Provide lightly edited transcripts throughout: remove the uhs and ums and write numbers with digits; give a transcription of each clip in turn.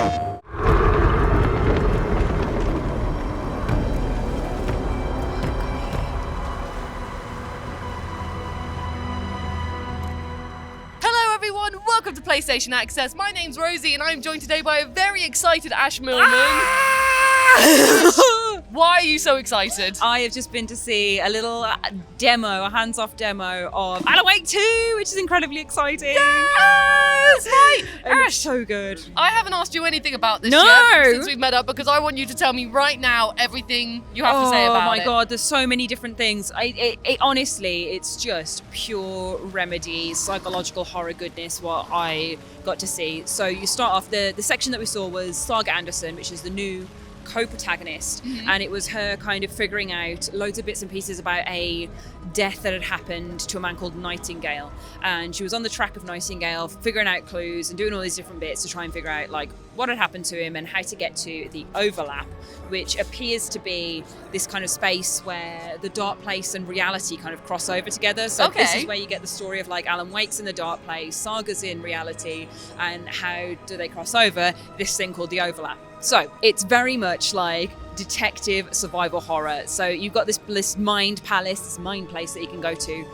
Welcome to PlayStation Access. My name's Rosie and I'm joined today by a very excited Ash Millman. Why are you so excited? I have just been to see a little demo, a hands-off demo of Alan Wake 2, which is incredibly exciting. Yes! Right! Ash, so good. I haven't asked you anything about this yet since we've met up because I want you to tell me right now everything you have to say about it. Oh my god, there's so many different things. Honestly, it's just pure Remedy, psychological horror goodness what I got to see. So you start off, the section that we saw was Saga Anderson, which is the new co-protagonist, and it was her kind of figuring out loads of bits and pieces about a death that had happened to a man called Nightingale, and she was on the track of Nightingale figuring out clues and doing all these different bits to try and figure out like what had happened to him and how to get to the overlap, which appears to be this kind of space where the dark place and reality kind of cross over together. So this is where you get the story of like Alan Wake's in the dark place, Saga's in reality, and how do they cross over, this thing called the overlap. So it's very much like detective survival horror. So you've got this mind palace, this mind place that you can go to,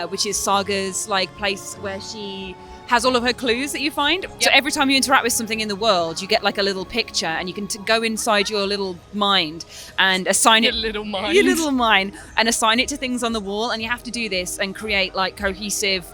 which is Saga's like place where she has all of her clues that you find. Yep. So every time you interact with something in the world, you get like a little picture, and you can go inside your little mind and assign your little mind, and assign it to things on the wall. And you have to do this and create like cohesive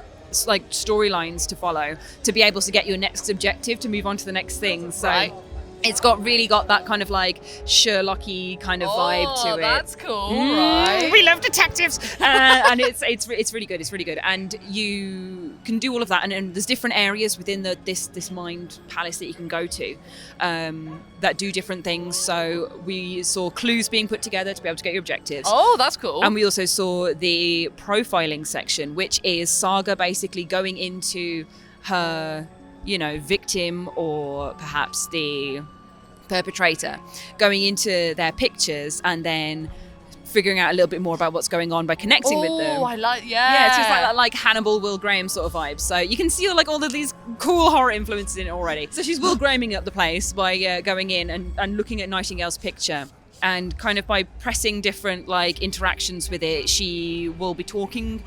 like storylines to follow to be able to get your next objective to move on to the next thing. So it's really got that kind of like Sherlocky kind of vibe to it. Oh, that's cool, right? We love detectives, and it's really good. It's really good, and you can do all of that. And there's different areas within this mind palace that you can go to that do different things. So we saw clues being put together to be able to get your objectives. Oh, that's cool. And we also saw the profiling section, which is Saga basically going into her, victim or perhaps the perpetrator, going into their pictures and then figuring out a little bit more about what's going on by connecting with them. Oh, I like, Yeah, it's just like that like Hannibal, Will Graham sort of vibe. So you can see like all of these cool horror influences in it already. So she's Will Grahaming up the place by going in and looking at Nightingale's picture. And kind of by pressing different like interactions with it, she will be talking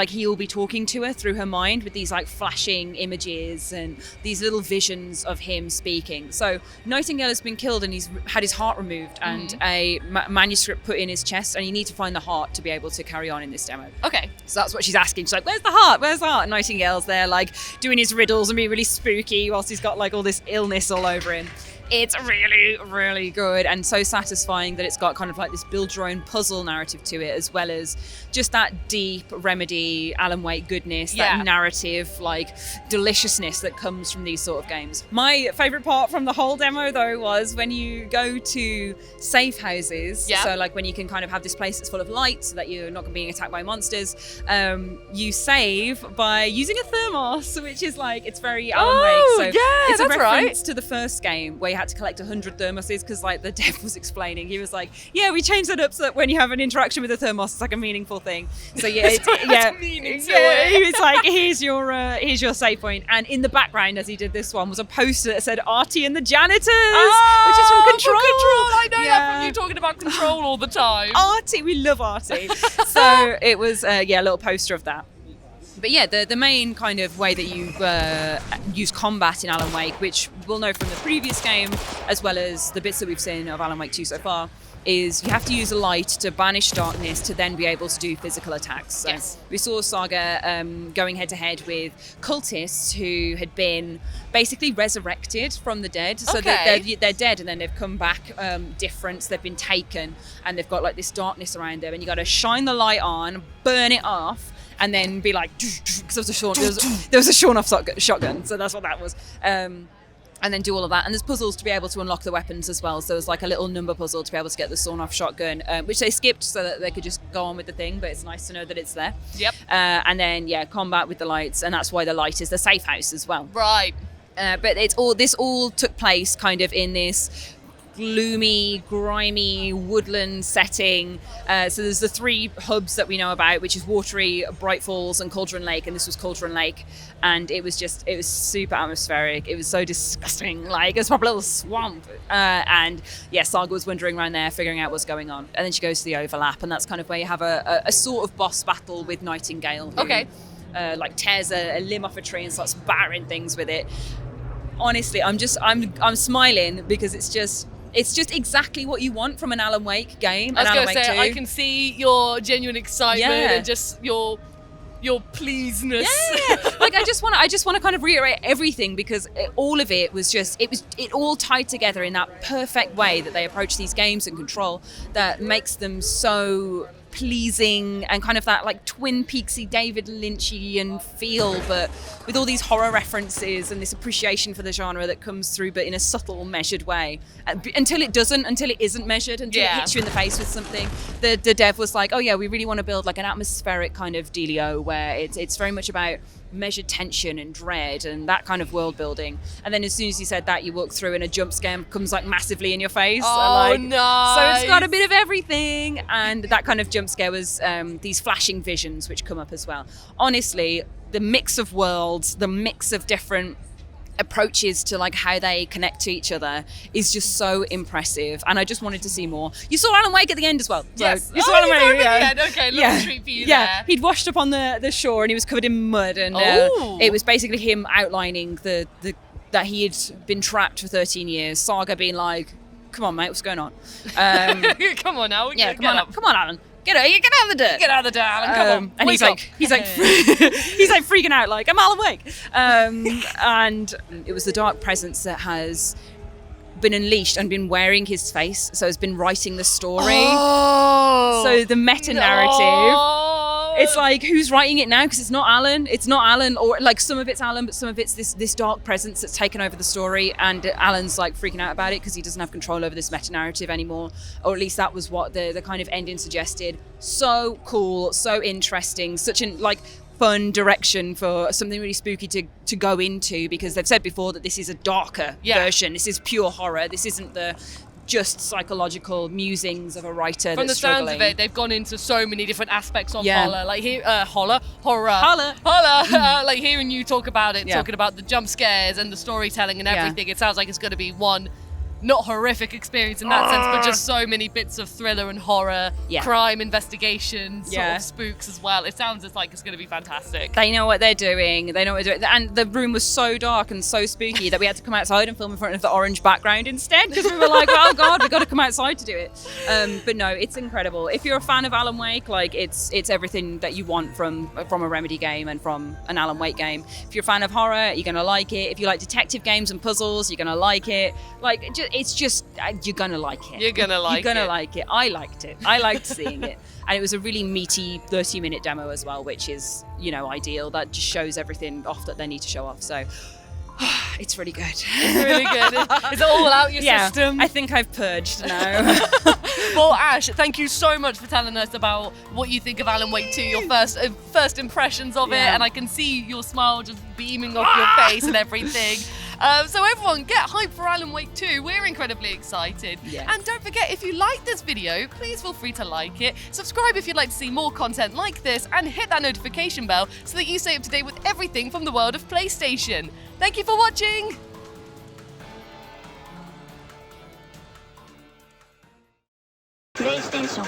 he will be talking to her through her mind with these like flashing images and these little visions of him speaking. So Nightingale has been killed and he's had his heart removed and a manuscript put in his chest, and you need to find the heart to be able to carry on in this demo. Okay. So that's what she's asking. She's like, where's the heart? Where's the heart? And Nightingale's there like doing his riddles and being really spooky whilst he's got like all this illness all over him. It's really, really good and so satisfying that it's got kind of like this build your own puzzle narrative to it, as well as just that deep Remedy, Alan Wake goodness, that narrative, like deliciousness that comes from these sort of games. My favourite part from the whole demo though was when you go to safe houses. Yeah. So like when you can kind of have this place that's full of light so that you're not being attacked by monsters, you save by using a thermos, which is like, it's very Alan Wake. So it's a reference to the first game where you had to collect 100 thermoses because like the dev was explaining, he was like, yeah, we changed that up so that when you have an interaction with a thermos, it's like a meaningful thing. So yeah, he was like, here's your save point. And in the background, as he did this one, was a poster that said Artie and the Janitors, which is from Control. I know that from you talking about Control all the time. Artie, we love Artie. So it was a little poster of that. But yeah, the main kind of way that you use combat in Alan Wake, which we'll know from the previous game, as well as the bits that we've seen of Alan Wake 2 so far, is you have to use a light to banish darkness to then be able to do physical attacks. So we saw Saga going head-to-head with cultists who had been basically resurrected from the dead. So they're dead and then they've come back different. So they've been taken and they've got like this darkness around them, and you got to shine the light on, burn it off, and then be like, because there was a shorn-off shotgun, so that's what that was. And then do all of that. And there's puzzles to be able to unlock the weapons as well. So there's like a little number puzzle to be able to get the sawn-off shotgun, which they skipped so that they could just go on with the thing, but it's nice to know that it's there. Yep. And then, combat with the lights, and that's why the light is the safe house as well. Right. But this all took place kind of in this gloomy, grimy woodland setting. So there's the 3 hubs that we know about, which is Watery, Bright Falls, and Cauldron Lake. And this was Cauldron Lake, and it was super atmospheric. It was so disgusting, like it was probably a little swamp. And yeah, Saga was wandering around there, figuring out what's going on. And then she goes to the overlap, and that's kind of where you have a sort of boss battle with Nightingale. Who, Okay. like tears a limb off a tree and starts battering things with it. Honestly, I'm smiling because it's just exactly what you want from an Alan Wake game. I was going to say, 2. I can see your genuine excitement and just your pleasedness. Yeah, like I just want to kind of reiterate everything, because all of it was just it all tied together in that perfect way that they approach these games and Control that makes them so pleasing, and kind of that like Twin Peaksy, David Lynchian feel, but with all these horror references and this appreciation for the genre that comes through, but in a subtle, measured way. Until it isn't measured, until it hits you in the face with something. The dev was like, oh yeah, we really want to build like an atmospheric kind of dealio where it's very much about measured tension and dread and that kind of world building. And then as soon as you said that, you walk through and a jump scare comes like massively in your face. Oh, like, nice. So it's got a bit of everything. And that kind of jump scare was these flashing visions which come up as well. Honestly, the mix of worlds, the mix of different approaches to like how they connect to each other is just so impressive, and I just wanted to see more. You saw Alan Wake at the end as well. So Yes. you saw Alan Wake. Yeah. Okay, little treat for you there. He'd washed up on the shore and he was covered in mud, and it was basically him outlining the that he had been trapped for 13 years. Saga being like, "Come on, mate, what's going on?" Come on now. Come on, Alan. Get out of the dirt. Get out of the dirt, Alan. Come on. And he's like freaking out, like, I'm Alan Wake. And it was the dark presence that has been unleashed and been wearing his face, so has been writing the story. Oh, so the meta narrative. No. It's like, who's writing it now? Because it's not Alan. It's not Alan, or like some of it's Alan, but some of it's this dark presence that's taken over the story. And Alan's like freaking out about it because he doesn't have control over this meta narrative anymore, or at least that was what the kind of ending suggested. So cool, so interesting, such an like fun direction for something really spooky to go into, because they've said before that this is a darker version. This is pure horror. This isn't the just psychological musings of a writer From that's the sounds struggling. of it, they've gone into so many different aspects of Yeah. horror. Like here, horror. Like hearing you talk about it, talking about the jump scares and the storytelling and everything. It sounds like it's going to be one not horrific experience in that sense, but just so many bits of thriller and horror, crime investigation, sort of spooks as well. It sounds just like it's going to be fantastic. They know what they're doing. And the room was so dark and so spooky that we had to come outside and film in front of the orange background instead, because we were like, oh God, we've got to come outside to do it. But no, it's incredible. If you're a fan of Alan Wake, like it's everything that you want from a Remedy game and from an Alan Wake game. If you're a fan of horror, you're going to like it. If you like detective games and puzzles, you're going to like it. Like, it's just, you're going to like it. You're going to like it. You're going to like it. I liked it. I liked seeing it. And it was a really meaty 30-minute demo as well, which is, ideal. That just shows everything off that they need to show off. So it's really good. It's really good. It's all out your system. I think I've purged now. Well, Ash, thank you so much for telling us about what you think of Alan Wake 2, your first impressions of it, and I can see your smile just beaming off your face and everything. So everyone, get hyped for Alan Wake 2. We're incredibly excited. Yeah. And don't forget, if you like this video, please feel free to like it, subscribe if you'd like to see more content like this, and hit that notification bell so that you stay up to date with everything from the world of PlayStation. Thank you for watching! PlayStation